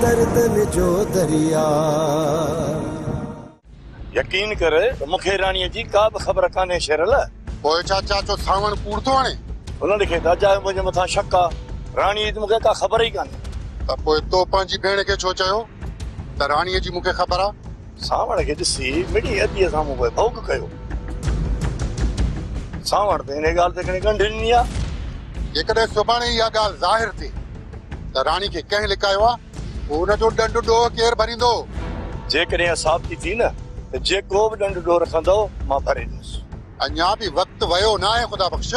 दर्दन जो दरिया। यकीन करे मुखे रानी जी का खबर काने शेरल पोइ चाचा जो सावण कूड़ तो आणे उन्हनि खे दाजा मुंहिंजे मथां शक आहे राणी जी मूंखे का ख़बर ई कान्हे त पोइ तो पंहिंजी भेण खे छो चयो त राणीअ जी मूंखे ख़बर आहे सावण खे ॾिसी मिड़ी अदीअ सां मूं भौक कयो सावण त हिन ॻाल्हि ते खणी गंढ ॾिनी आहे जेकॾहिं सुभाणे इहा ॻाल्हि ज़ाहिर थी त राणी खे कंहिं लिकायो आहे हुनजो ॾंडु ॾोह केरु भरींदो जेकॾहिं साबिती थी न त जेको बि ॾंडु ॾोह रखंदो मां भरे ॾींदुसि अञा बि वक़्तु वियो न आहे ख़ुदा बख़्श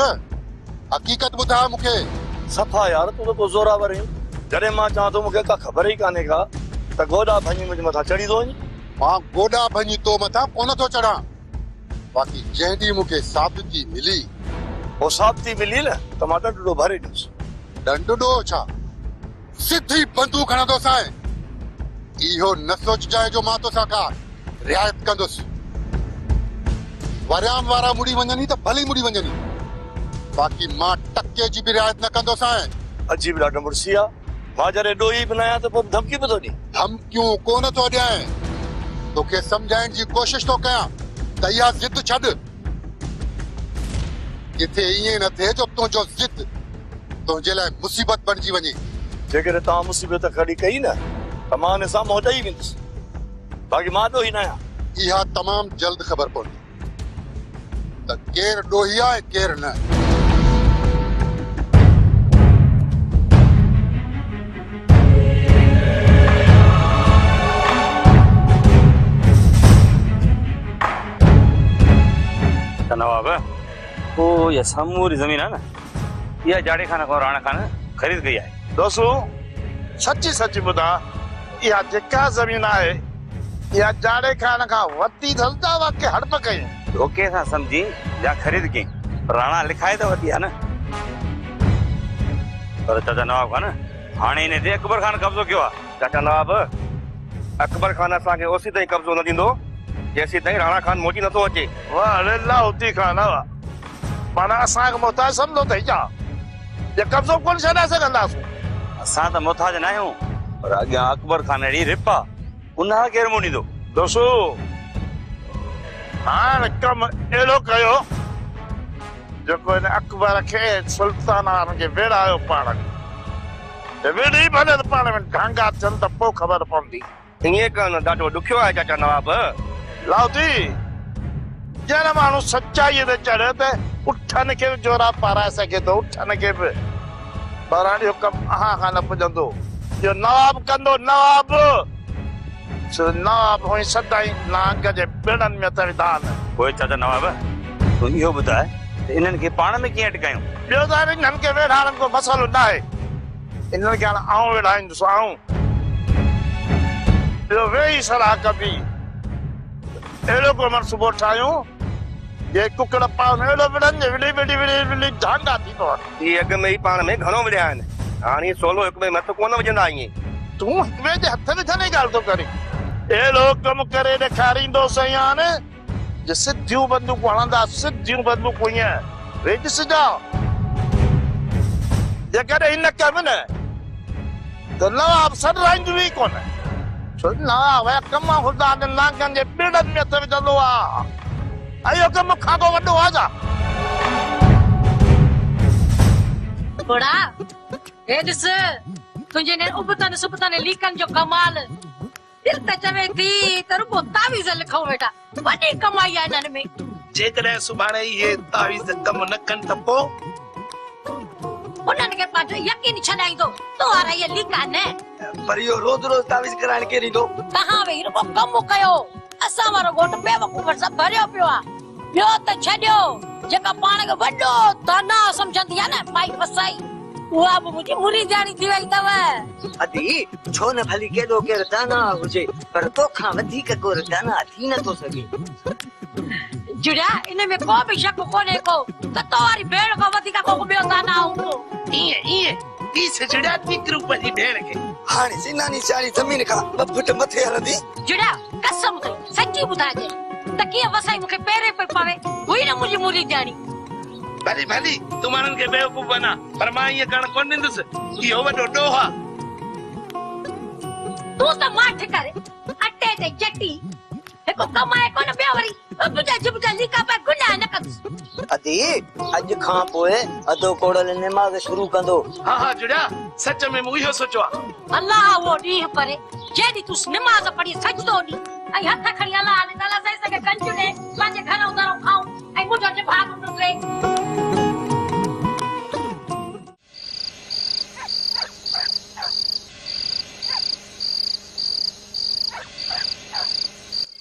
हक़ीक़त ॿुधा मूंखे सफ़ा यार तूं त को ज़ोरावर आहीं जॾहिं मां चवां थो मूंखे का ख़बर ई कान्हे का त गोॾा भञी मुंहिंजे मथां चढ़ी थो वञे मां गोॾा भञी तो मथां कोन थो चढ़ां बाक़ी जंहिं ॾींहुं मूंखे साबिती मिली पोइ साबिती मिली न त मां ॾंडु ॾोह भरे ॾींदुसि ॾंडु ॾोह छा सिधी बंदूक हणंदोसि ऐं इहो न सोचिजांइ जो मां तोसां का रिआयत कंदुसि वरियाम वारा मुड़ी वञनि त भली मुड़ी वञनि बाक़ी मां टके जी बि रिआयत न कंदोसि ऐं अजीब ॾाढो मुड़सी आहे मां जॾहिं ॾोही बि न आहियां त पोइ धमकी बि थो ॾे धमकियूं कोन थो ॾियां तोखे सम्झाइण जी कोशिश थो कयां त इहा ज़िद छॾ किथे ईअं न थिए जो तुंहिंजो ज़िद तुंहिंजे लाइ मुसीबत बणिजी वञे जेकॾहिं तव्हां मुसीबत खड़ी कई न त मां हिन सां मुंहुं ॾेई वेंदुसि बाक़ी मां ॾोही न आहियां इहा तमामु जल्द ख़बर पवंदी त केरु ॾोही आहे केरु न नवाब वो ये समूरी जमीन है ना यह जाड़े खाना को राणा खाना खरीद गई है दोस्तों सच्ची सच्ची बुधा यह जेका जमीन है यह जाड़े खाना का वती धलता वाके हड़प कई धोखे सा समझी या खरीद गई राणा लिखाए तो वती है ना पर चाचा नवाब खान हाणे ने दे अकबर खान कब्जो क्यों चाचा नवाब अकबर खान असा के ओसी ताई कब्जो न दींदो जैसी ताई राणा खान मोटी न तो अचे वाह अल्लाह होती खान माना असा के मोहताज समझो तई जा ये कब्जो कोन छडा सकंदास असा तो मोहताज ना हूं पर आगे अकबर खान री रिपा उन्हा केर मुनी दो दोस्तों हां कम एलो कयो जो कोई अकबर के सुल्तान के वेड़ायो पाण ते वेड़ी भले पाण में ढांगा चन त पो खबर पवंदी इए कन ॾाढो ॾुखियो आहे चाचा नवाब लाउती जन माण्हू सच्चाई ते चढ़े त उठन के जोरा पाराए सके तो उठन के भी बराणी हुकम आहा खान पुजंदो जो नवाब कंदो नवाब नवाब होई सदाई नांग जे बेड़न में तविदान कोई चाचा नवाब तू इहो बुधाए इन्हन के पाण में किए अटकायो बियो दार इन्हन के वेड़ान को मसलो ना है इन्हन के आऊं वेड़ाइन सो आऊं बियो वेई सलाह कबी एलो को मनसूबो ठायो ये कुकड़ पान एलो विड़न विड़ी विड़ी विड़ी विड़ी ढांगा थी तो ये अग में ही पान में घणो विड़या आहिनि हाणे सोलो हिक में मत कोन वजंदा आहीं तू वे जे हथ में थने गाल तो करी एलो कम करे ॾेखारींदो सयान जे सिद्धियूं बंदूक हणंदा सिद्धियूं बंदूक हुई वेज सिधा जेकॾहिं हिन कम न त नवाब सॾ राईंदियूं ई कोन छो नवाब कम ख़ुदा जे नांगनि जे बेड़नि में त विझंदो आहे अयो कम खाधो वॾो आजा बड़ा ए दिस तुझे ने उबतन सुबतन लीकन जो कमाल दिल त चवे थी त रुपो तावीज़ लिखो बेटा वॾी कमाई आहे इन्हनि में जेकॾहिं सुभाणे इहे तावीज़ कम न कनि त पोइ उन्हनि खे पंहिंजो यकीन छॾाईंदो तो वारा ये लीका न पर इहो रोज़ रोज़ तावीज़ कराइण केरु ईंदो तव्हां वेही रुपो कम कयो असां वारो घोट बेवकूफ़ सां भरियो पियो आहे ॿियो त छॾियो जेका पाण खे वॾो दाना सम्झंदी आहे न माई फसाई उहा बि मुंहिंजी मुरी जाणी थी वई अथव अदी छो न भली केॾो केरु दाना हुजे पर तोखां वधीक को दाना थी नथो सघे जुड़ा इन में को भी शक कोने को त तोरी भेण को वधीक को ॿियो दाना हूंदो ईअं ई सजड़ा फिक्र पर भेण खे हाणे सिनानी चाली ज़मीन खां ॿ फुट मथे हलंदी जुड़ा कसम थी सच्ची ॿुधाइजे त कीअं वसाई मूंखे पेरे पे पवे हुई न मुंहिंजी मुरी जाणी भली भली तूं माण्हुनि खे बेवकूफ़ बना पर मां ईअं करणु कोन ॾींदुसि इहो वॾो ॾोह आहे तू त माठ करे अटे ते चटी एको कमाए कोन पिया वरी तुझा जिबजा लिका पे गुना न कर अदी अज खां पोए अदो कोड़ल नमाज शुरू कंदो। हाँ हाँ जुड़ा सच में मुझे सोचो अल्लाह वो दी परे जेडी तू नमाज पढ़ी सजदो दी आई हथ खड़ी अल्लाह ने ताला सही सके कंजू ने माजे घर उतारो खाऊं आई मुजो जे भाग नुरे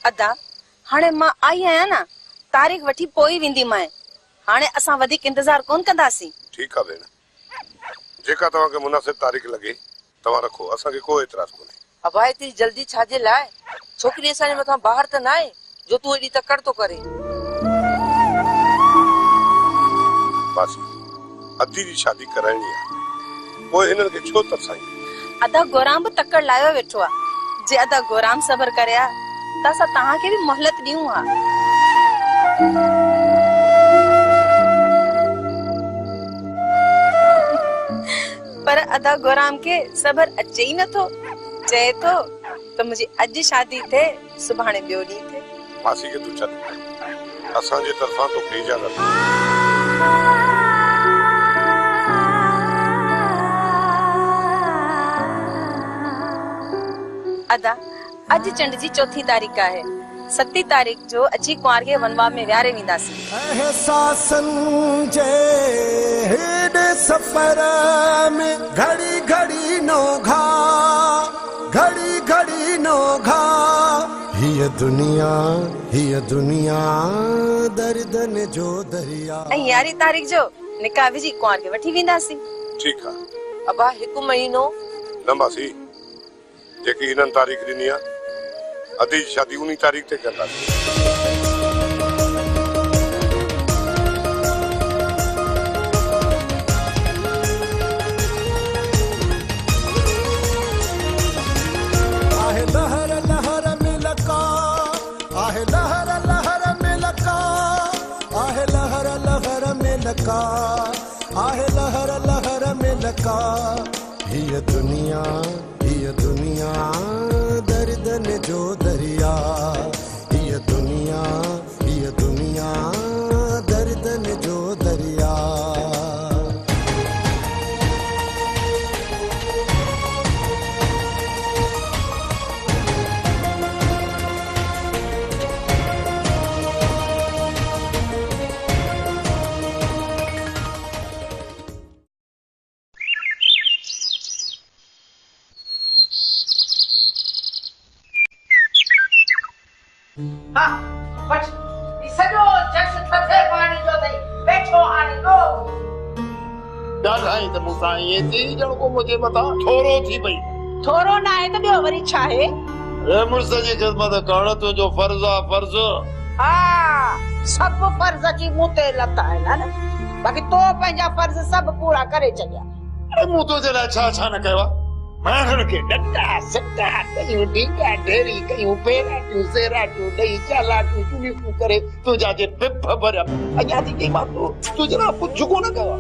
अदा हाणे मां आई आहियां न तारीख़ वठी पोई वेंदी मैं हाणे असां वधीक इंतजार कोन कंदासीं। ठीक है भेण जेका तव्हां के मुनासिब तारीख़ लगे तव्हां रखो असां के कोई एतराज कोने। अबा इतनी जल्दी छाजे लाए छोकरी असांजे मथां बाहर त ना आहे जो तू एडी तकड़ तो करे। बस अदी जी शादी कराइणी है वो हिनन के छो तरसाई। अदा गोराम भी तकड़ लायो वेठो आ जे अदा गोराम सबर करया त असां तहां के भी मोहलत दियूं आ। पर अदा गोराम के सबर अचे ही न थो चए तो मुझे अज शादी थे सुभाणे बियो डी थे। मासी के तू चल असां जे तरफा तो के इजाजत। अदा अज चंड जी 4 तारीख है 7 तारीख जो अची कुंवार के वनवा में व्यारे विंदासी। एहसासन जे हेडे सफर में घड़ी घड़ी नोघा हिय दुनिया दर्दन जो दरिया। 11 तारीख जो निकाह विजी कुंवार के वठी विंदासी। ठीक है अबा एक महीनो न मासी जेकी हिनन तारीख़ दिनी है अदी जी शादी उन्हीं तारीख़ ते कंदासीं। आहे लहर लहर में लका आहे लहर लहर में लका आहे लहर लहर में लका आहे लहर लहर में लका हिय दुनिया दर्दन जो दरिया हिय दुनिया दर्दन जो दरिया। मुझे बता थोरो थी पई थोरो ना है तो बियो वरी छा है रे मुर्स जी खिदमत करण तुझो फर्ज आ फर्ज। हां सब फर्ज की मुते लता है ना बाकी तो पंजा फर्ज सब पूरा करे चलिया। अरे मु तो जला छा न कयो मानन के डंडा सट्टा कयूं ढींगा ढेरी कयूं पेरा तू सेरा तू दई चाला तू चुनी तू करे तो जाजे पिप भर अजा दी की बात तू जरा कुछ को न कयो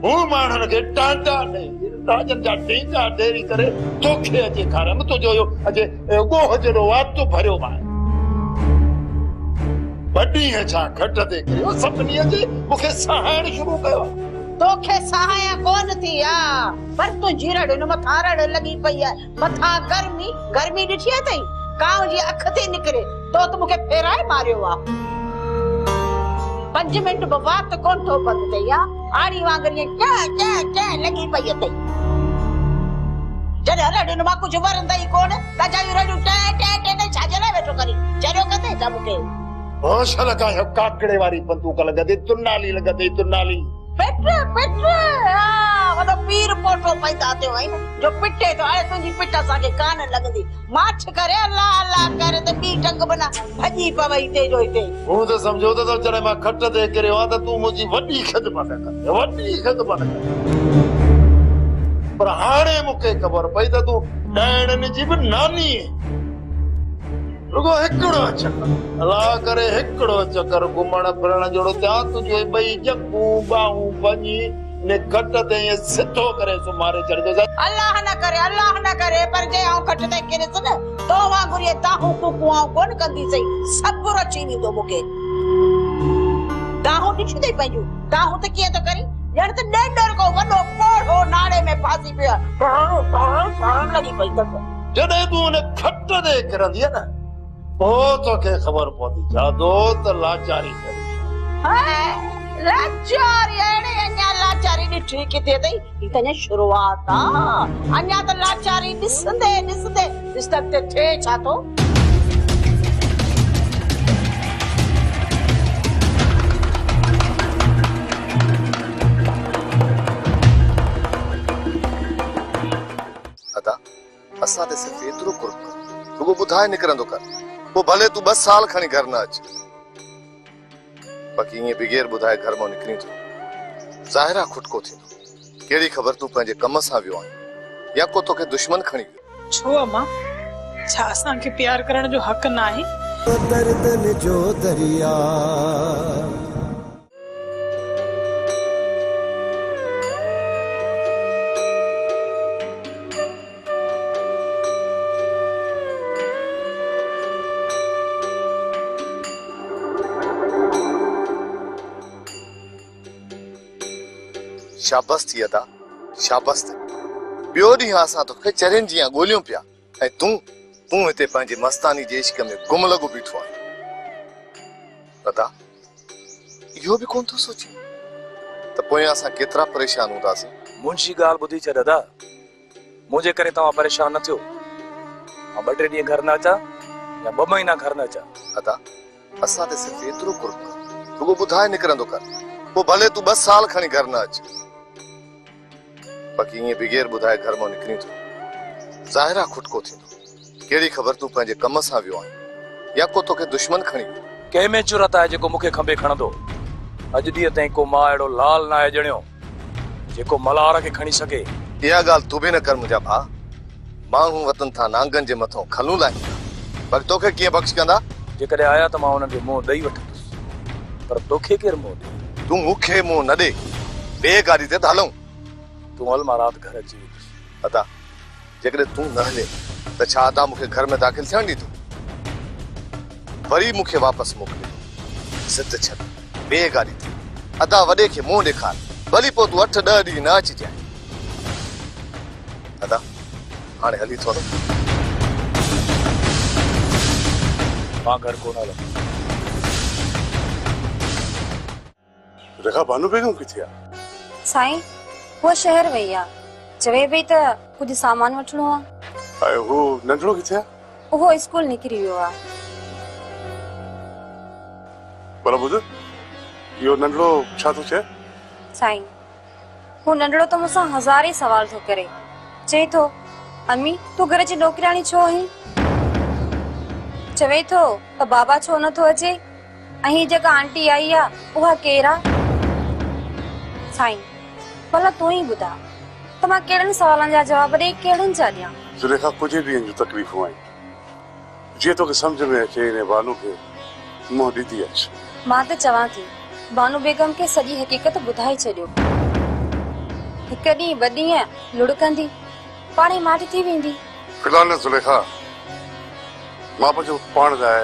वो मानन के टाटा नहीं राजन जा ढींगा ढेरी करे तोखे अजे खारम तो जो अजे गोह जरो वात तो भरियो मा बड़ी है छा घट दे कयो सपनी अजे मुखे सहायण शुरू कयो तोखे सहाया कोन थी आ पर तू जीरड़ न मथारड़ लगी पई है मथा गर्मी दिठी है तई काव जी अख ते निकरे तो मुके फेराए मारियो आ 5 मिनट बात कोन तो बंद तैया आड़ी वांगरी क्या लगी पई है तई जरे रड़ न मा कुछ वरंदई कोन ताजा रड़ टे ने छाजला बैठो करी चलो कते जा मुके होश लगा काकड़े वाली बंदूक लगा दे तुन्नाली पेट्रे वो पीर पोटो पैदा थियो है जो पिटे तो आए तुझी पिटा साके कान लगदी माछ करे अल्लाह करे तो बी टंग बना भजी पवई ते जो इते हूं तो समझो तो चढ़े मा खट दे करे वा तो तू मुजी वडी खिदमत कर पर हाणे मुके खबर पई तो तू डैणन जी भी नानी रुगो हिकड़ो चक्कर अल्लाह करे हिकड़ो चक्कर घुमण फिरण जोड़ो त्या तुझे बई जग्गू बाहू बनी ने घट ते ये सिद्धो करे सुमारे चढ़दो जा अल्लाह न करे पर जे आऊं घट ते किरस न तो वांगुर ये दाहू कुकुआं कोन कंदी सही सब्र अची दो मुके दाहू ॾिठी तई पंहिंजो दाहू त कीअं तो करी ॼण त ॾेडर को वॾो कोढ़ो नाड़े में फासी पियो पाण लगी पई त जॾहिं तूं उन घट ते किरंदी न पोइ तोखे ख़बर पवंदी जादो त लाचारी करे लाचारी अड़े अञा लाचारी ॾिठी किथे तई ही त अञा शुरूआत आ अञा त लाचारी ॾिसंदे ॾिस त थे छा तो असां ते सिर्फ एतिरो कुर्ब कर रुगो ॿुधाए निकिरंदो कर पोइ भले तूं 2 साल खणी घर न अच बाक़ी ईअं बग़ैर ॿुधाए घर मां निकिरी थो ज़ाहिरा खुटको थींदो कहिड़ी ख़बर तूं पंहिंजे कम सां वियो आहीं या को तोखे दुश्मन खणी वियो छो अम्मा छा असांखे प्यार करण जो हक़ न आहे दर्दन जो दरिया शाबाश थी अदा शाबाश ॿियो ॾींहुं असां तोखे चरियुनि जियां ॻोल्हियूं पिया ऐं तूं हिते पंहिंजे मस्तानी जे इश्क में गुम लॻो बीठो आहे अदा इहो बि कोन थो सोचे त पोइ असां केतिरा परेशान हूंदासीं मुंहिंजी ॻाल्हि ॿुधी छॾ दादा मुंहिंजे करे तव्हां परेशान न थियो मां 2-3 ॾींहं घर न अचां या 2 महीना घर न अचां अदा असां ते सिर्फ एतिरो कुर्ब रुगो ॿुधाए निकिरंदो कर पोइ भले तूं 2 साल खणी घर न अच बाक़ी ईअं बग़ैर ॿुधाए घर मां निकिरी थो ज़ाहिरा खुटको थींदो कहिड़ी ख़बर तूं पंहिंजे कम सां वियो आहीं या को तोखे दुश्मन खणी वियो कंहिं में जुरत आहे जेको मूंखे खंबे खणंदो अॼु ॾींहं ताईं को मां अहिड़ो लाल न आहे ॼणियो जेको मल्हार खे खणी सघे इहा ॻाल्हि तूं बि न कर मुंहिंजा भाउ माण्हू वतन था नांगनि जे मथां खलूं लाहींदा पर तोखे कीअं बख़्श कंदा जेकॾहिं आया त मां हुननि खे मुंहुं ॾेई वठंदुसि पर तोखे केरु मुंहुं ॾे तूं मूंखे मुंहुं न ॾे ॿिए गाॾी ते हलूं तूं हल मां राति घर अची वेंदुसि अदा जेकॾहिं तूं न हले त छा अदा मूंखे घर में दाख़िल थियण ॾींदो वरी मूंखे वापसि मोकिले ज़िद छॾ ॿिए गाॾी ते अदा वॾे खे मुंहुं ॾेखार भली पोइ तूं 8-10 ॾींहं न अचिजांइ अदा हाणे हली थो न मां घर कोन हलंदुमि रेखा भानु बेगम किथे आहे साईं वो शहर वई आहे चवे पई त कुझु सामान वठणो आहे ऐं हू नंढड़ो किथे आहे उहो स्कूल निकिरी वियो आहे भला ॿुध इहो नंढड़ो छा थो चए साईं हू नंढड़ो त मूंसां हज़ारे सवाल थो करे चए थो अम्मी तूं घर जी नौकराणी छो आहीं चवे थो त बाबा छो नथो अचे ऐं हीअ जेका आंटी आई आहे उहा केरु आहे साईं भला तूं ई ॿुधा त मां कहिड़नि सवालनि जा जवाब ॾेई कहिड़नि जा ॾियां सुरेखा कुझु ॾींहंनि जूं तकलीफ़ूं आहिनि जीअं तोखे सम्झ में अचे इन बानू खे मुंहुं ॾिधी अच मां त चवां थी बानू बेगम खे सॼी हक़ीक़त ॿुधाए छॾियो हिकु ॾींहुं 2 ॾींहं लुड़कंदी पाणे माठ थी वेंदी फिलहाल न सुरेखा मां पंहिंजो पाण लाइ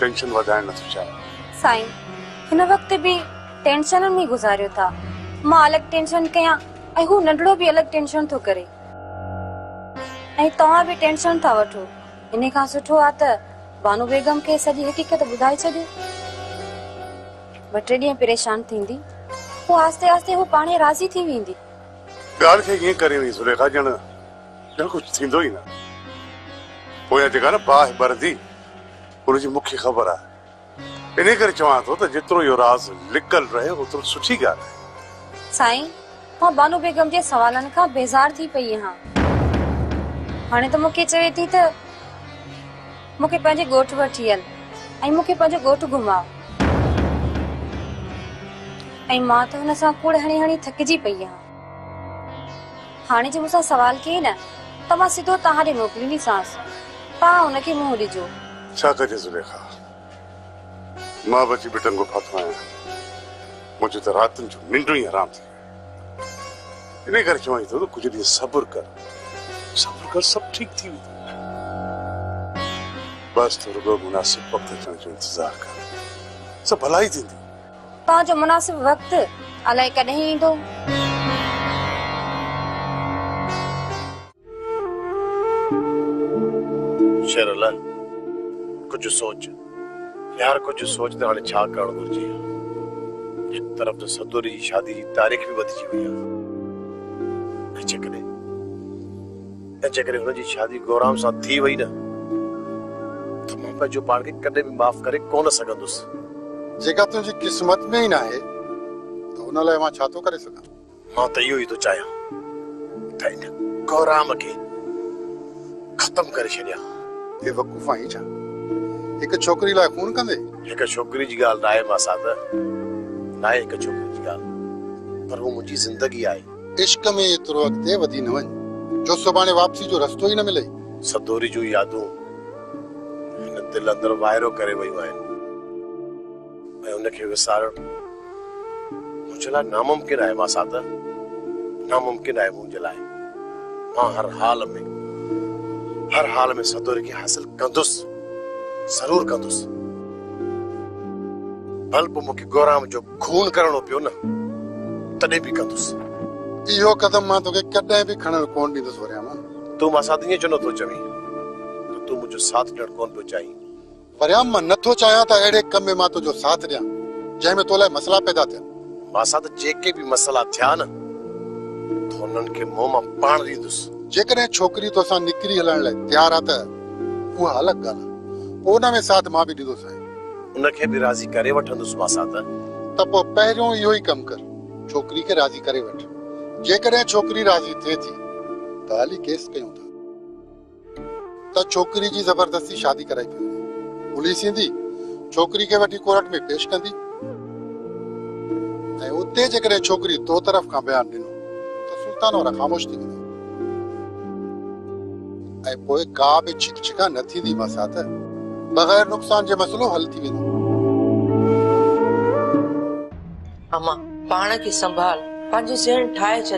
टेंशन वधाइण नथो चाहियां साईं हिन वक़्त बि टेंशन में गुज़ारियो था मां अलॻि टेंशन कयां ऐं हू नंढड़ो बि अलॻि टेंशन थो करे ऐं तव्हां बि टेंशन था वठो इन खां सुठो आहे त बानू बेगम खे सॼी हक़ीक़त ॿुधाए छॾियो 2-3 ॾींहं परेशान थींदी पोइ आस्ते आस्ते हू पाणे राज़ी थी वेंदी ॻाल्हि खे ईअं करे वई सुरेखा ॼण कुझु थींदो ई न पोइ जेका न बाहि भरंदी हुनजी मूंखे ख़बर आहे इन करे चवां थो त जेतिरो इहो राज़ लिकल रहे ओतिरो सुठी ॻाल्हि आहे साईं मां बानू बेगम जे सवालनि खां बेज़ार थी पई आहियां हाणे त मूंखे चवे थी त मूंखे पंहिंजे ॻोठ वठी हल ऐं मूंखे पंहिंजो ॻोठ घुमाओ ऐं मां त हुन सां कूड़ हणी हणी थकिजी पई आहियां हाणे जे मूंसां सवाल कई न त मां सिधो तव्हां ॾे मोकिलींदीसांस तव्हां हुनखे मुंहुं ॾिजो छा कजे सुरेखा मां बची बेटनि को फाथो आहियां मुंहिंजो त रातिनि जो निंड ई हराम थी इन करे चवां थो कुछ ॾींहं सब्र कर सब ठीक थी वेंदो बस तो रुगो मुनासिब वक्त अचण जो इंतजार कर सब भलाई थींदी तव्हांजो मुनासिब वक्त अलाए कॾहिं ईंदो शेरला कुछ सोच यार कुछ सोच तो हाणे छा करण घुर्जे एक तरफ तो सदोरी जी शादी जी तारीख भी वधी वई आहे जेकॾहिं हुनजी शादी गौराम सां थी वई न त मां पंहिंजो पाण खे कॾहिं बि माफ़ करे कोन सघंदुसि जेका तुंहिंजी क़िस्मत में ई न आहे त हुन लाइ मां छा थो करे सघां मां त इहो ई थो चाहियां त हिन गौराम खे ख़तम करे छॾियां बेवकूफ़ आहीं छा हिकु छोकिरी लाइ खून कंदे हिकु छोकिरी जी ॻाल्हि न आहे मासा त न आहे हिकु छोकिरी जी ॻाल्हि पर उहो मुंहिंजी ज़िंदगी आहे इश्क में एतिरो अॻिते वधी न वञ जो सुभाणे वापसी जो रस्तो ही न मिले सदोरी जो यादूं हिन दिल अंदर वायरो करे वयूं आहिनि ऐं उनखे विसारणु मुंहिंजे लाइ नामुमकिन आहे मासा त नामुमकिन आहे मुंहिंजे लाइ मां हर हाल में सदोरी खे हासिल कंदुसि ज़रूर कंदुसि भल पोइ मूंखे गौराम जो खून करणो पियो न तॾहिं बि कंदुसि इहो कदम मां तोखे कॾहिं बि खणण कोन ॾींदुसि वरियाम तूं मां साथ ईअं छो नथो चवीं त तूं मुंहिंजो साथ ॾियणु कोन पियो चाहीं वरियाम मां नथो चाहियां त अहिड़े कम में मां तुंहिंजो साथ ॾियां जंहिंमें तो लाइ मसला पैदा थियनि मां साथ जेके बि मसला थिया न त हुननि खे मुंहुं मां पाण ॾींदुसि जेकॾहिं छोकिरी तोसां निकिरी हलण लाइ तयार आहे त उहा अलॻि ॻाल्हि आहे पोइ हुन में साथ मां बि ॾींदुसि उनखे बि राज़ी करे वठंदुसि मां साथ त पोइ पहिरियों इहो ई कमु कर छोकिरी खे राज़ी करे वठ जेकॾहिं छोकिरी राज़ी थिए थी त हली केस कयूं था त छोकिरी जी ज़बरदस्ती शादी कराई पवंदी पुलिस ईंदी छोकिरी खे वठी कोर्ट में पेश कंदी ऐं उते जेकॾहिं छोकिरी तो तरफ़ खां बयानु ॾिनो त सुल्तान वारा ख़ामोश थी वेंदा ऐं पोइ का बि छिकछिका न थींदी मां साथ बग़ैर नुक़सान जे मसलो हल थी वेंदो अमा पाण खे संभाल पंहिंजो ज़हन ठाहे छॾ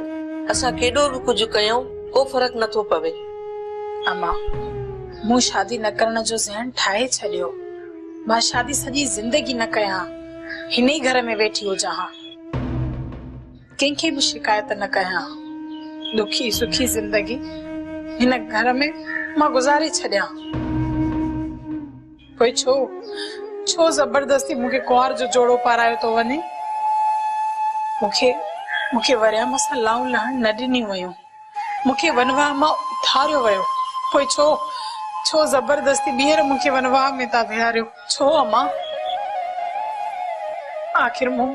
असां केॾो बि कुझु कयूं को फर्क नथो पवे अमा मूं शादी न करण जो ज़हन ठाहे छॾियो मां शादी सॼी ज़िंदगी न कयां हिन ई घर में वेठी हुजां कंहिंखे बि शिकायत न कयां दुखी सुखी ज़िंदगी हिन घर में मां गुज़ारे छॾियां पोइ छो ज़बरदस्ती मूंखे कुंवार जो जोड़ो पारायो तो वञे मूंखे वरियाम सां लाऊं लहण न ॾिनी वयूं मूंखे वनवाह मां उथारियो वियो पोइ छो ज़बरदस्ती ॿीहर मूंखे वनवाह में था विहारियो छो अमा आख़िर मूं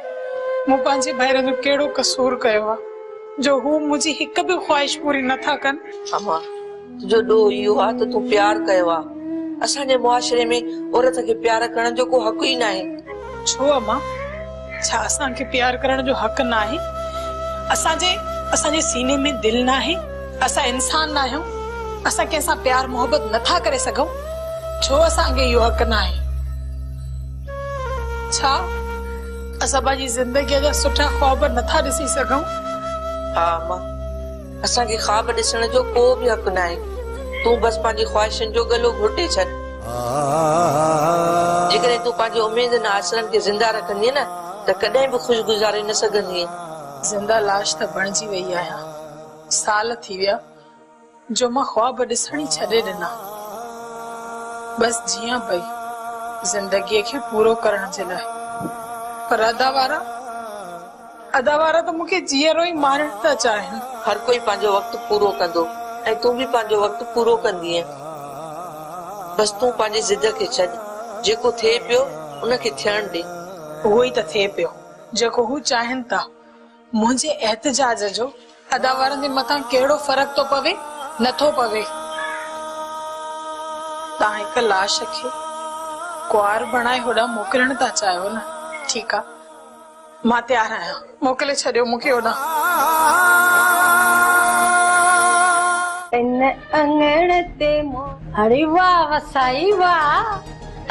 पंहिंजे भाइरनि जो कहिड़ो कसूर कयो आहे जो हू मुंहिंजी हिकु बि ख़्वाहिश पूरी नथा कनि अमा तुंहिंजो ॾोह इहो आहे त तूं प्यार कयो आहे असांजे मुआशरे में औरत खे प्यार करण जो को हक़ ई न आहे छो अमा छा असांखे प्यार करण जो हक़ न आहे असांजे सीने में दिल न आहे असां इंसान न आहियूं असां कंहिंसां प्यार मोहब्बत नथा करे सघूं छो असांखे इहो हक़ न आहे छा असां पंहिंजी ज़िंदगीअ जा सुठा ख्वाब नथा ॾिसी सघूं हा मां असांखे ख्वाब ॾिसण जो को बि हक़ न आहे तूं बस पंहिंजी ख्वाहिशनि जो गलो घुटे छॾ जेकॾहिं तूं पंहिंजी उमेद न आसरनि खे ज़िंदा रखंदीअ न त कॾहिं बि ख़ुशि गुज़ारे न सघंदीअ ज़िंदा लाश त बणिजी वई आहियां साल थी विया जो मां ख्वाब ॾिसण ई छॾे ॾिना बस जीअं पई ज़िंदगीअ खे पूरो करण जे लाइ पर अदावारा त मूंखे जीअरो ई मारण था चाहिनि हर कोई पंहिंजो वक़्तु पूरो कंदो ऐं तूं बि पंहिंजो वक़्तु पूरो कंदीअ बस तूं पंहिंजी ज़िद खे छॾ जेको थिए पियो उनखे थियण ॾे उहो ई त थिए पियो जेको हू चाहिनि था मुंहिंजे एहतजाज जो अदावारनि जे मथां कहिड़ो फ़र्क़ु थो पवे नथो पवे तव्हां हिकु लाश खे कुंवार बणाए होॾां मोकिलण था चाहियो न ठीकु आहे मां तयार आहियां मोकिले छॾियो मूंखे होॾां अरे वाह वसाई वाह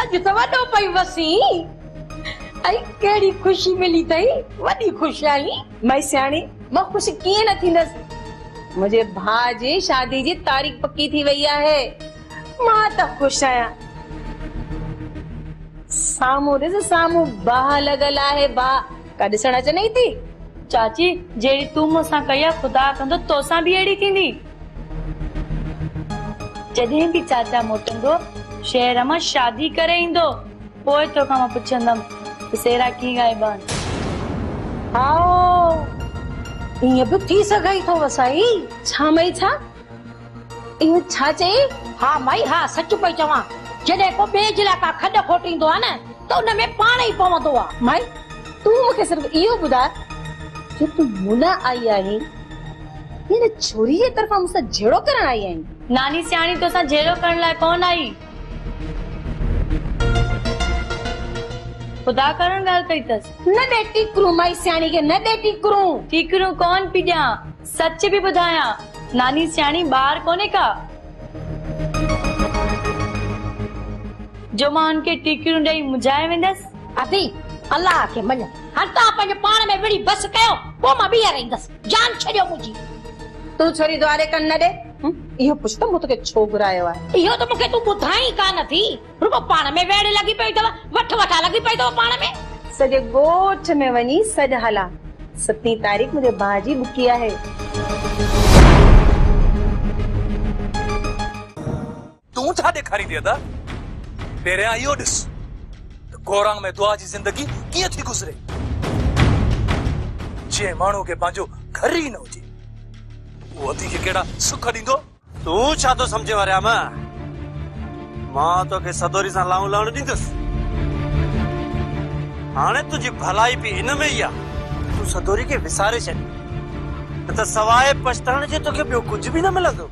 अॼु त वॾो पई वसी ऐं कहिड़ी ख़ुशी मिली अथई वॾी ख़ुशि आई माई सियाणी मां ख़ुशि कीअं न थींदसि। मुंहिंजे भाउ जी शादी जी तारीख़ पकी थी वई आहे। मां त ख़ुशि आहियां। साम्हूं ॾिस, साम्हूं बाह लॻल आहे, बाह का ॾिसण अचनि थी। चाची जहिड़ी तूं मूंसां कई आहे, ख़ुदा कंदो तोसां बि अहिड़ी थींदी। जॾहिं बि चाचा मोटंदो शहर मां शादी करे ईंदो, पोइ तोखां मां पुछंदमि त सेरा कीअं ॻाइबा आहिनि। हाओ ईअं बि थी सघई थो वसाई। छा मई छा इहो छा चई? हा माई हा, सच पई चवां। जॾहिं को ॿिए जे लाइ का खॾ खोटींदो आहे न त उन में पाण ई पवंदो आहे। माई तूं मूंखे सिर्फ़ इहो ॿुधाए, जो तूं मुला आई आहीं, हिन छोरी जे तरफ़ां मूंसां जहिड़ो करण आई आहीं? नानी सियाणी तोसां जहिड़ो करण लाइ कोन आई, ख़ुदा करण ॻाल्हि कई अथसि। न ॾे टीकरूं माई सियाणी खे, न ॾे टीकरूं। टीकरूं कोन पई ॾियां, सच बि ॿुधायां। नानी सियाणी ॿार कोन्हे का जो मां हुनखे टीकरूं ॾेई मुंझाए वेंदसि। अदी अल्लाह खे मञ, हाणे तव्हां पंहिंजे पाण में विड़ी बस कयो, पोइ मां ॿीहर ईंदसि। जान छॾियो मुंहिंजी। तूं छोरी द्वारे कन न ॾे। इहो पुछ त मूं तोखे छो घुरायो आहे? इहो त मूंखे तूं ॿुधाई कान थी। रुगो पाण में वेड़ लॻी पई अथव, वठ वठा लॻी पई अथव पाण में। सॼे ॻोठ में वञी सॾ हला। 7 तारीख़ मुंहिंजे भाउ जी बुकी आहे। तूं छा ॾेखारी थी अदा? पहिरियां इहो ॾिस त गोरांग में दुआ जी ज़िंदगी कीअं थी गुज़रे। जे माण्हू खे पंहिंजो घर ई न हुजे, उहो अधी खे कहिड़ा सुख ॾींदो। तूं छा थो सम्झे वरिया मां तोखे सदोरी सां लाऊं लहण ॾींदुसि। हाणे तुंहिंजी भलाई बि इन में ई आहे। तूं सदोरी खे विसारे छॾ, न त सवाइ पछताइण जे तोखे ॿियो कुझु बि न मिलंदो।